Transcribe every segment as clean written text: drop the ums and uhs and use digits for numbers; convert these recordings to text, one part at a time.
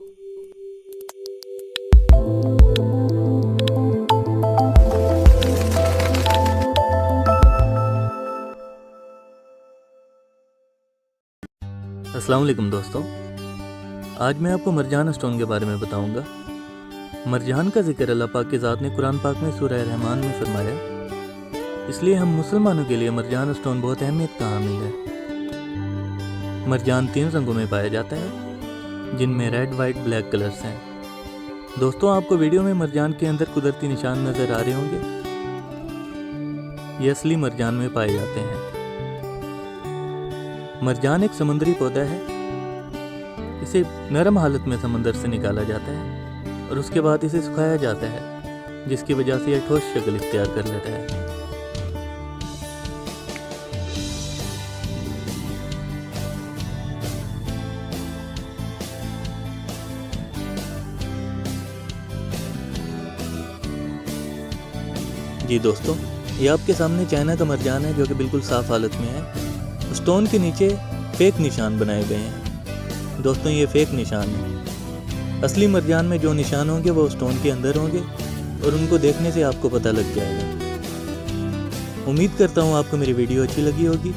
अस्सलाम वालेकुम दोस्तों, आज मैं आपको मरजान स्टोन के बारे में बताऊंगा। मरजान का जिक्र अल्लाह पाक की ज़ात ने कुरान पाक में सूरह रहमान में फरमाया, इसलिए हम मुसलमानों के लिए मरजान स्टोन बहुत अहमियत का हामिल है। मरजान 3 रंगों में पाया जाता है, जिनमें रेड, वाइट, ब्लैक कलर्स हैं। दोस्तों, आपको वीडियो में मरजान के अंदर कुदरती निशान नज़र आ रहे होंगे। ये असली मरजान में पाए जाते हैं। मरजान एक समुद्री पौधा है। इसे नरम हालत में समंदर से निकाला जाता है और उसके बाद इसे सुखाया जाता है, जिसकी वजह से यह ठोस शक्ल इख्तियार कर लेता है। जी दोस्तों, ये आपके सामने चाइना का मरजान है, जो कि बिल्कुल साफ हालत में है। स्टोन के नीचे फेक निशान बनाए गए हैं। दोस्तों, ये फेक निशान है। असली मरजान में जो निशान होंगे वो स्टोन के अंदर होंगे और उनको देखने से आपको पता लग जाएगा। उम्मीद करता हूँ आपको मेरी वीडियो अच्छी लगी होगी।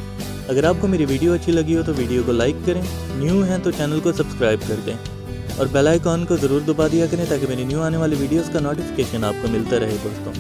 अगर आपको मेरी वीडियो अच्छी लगी हो तो वीडियो को लाइक करें, न्यू हैं तो चैनल को सब्सक्राइब कर दें और बेल आइकॉन को ज़रूर दबा दिया करें, ताकि मेरी न्यू आने वाली वीडियोज़ का नोटिफिकेशन आपको मिलता रहे। दोस्तों,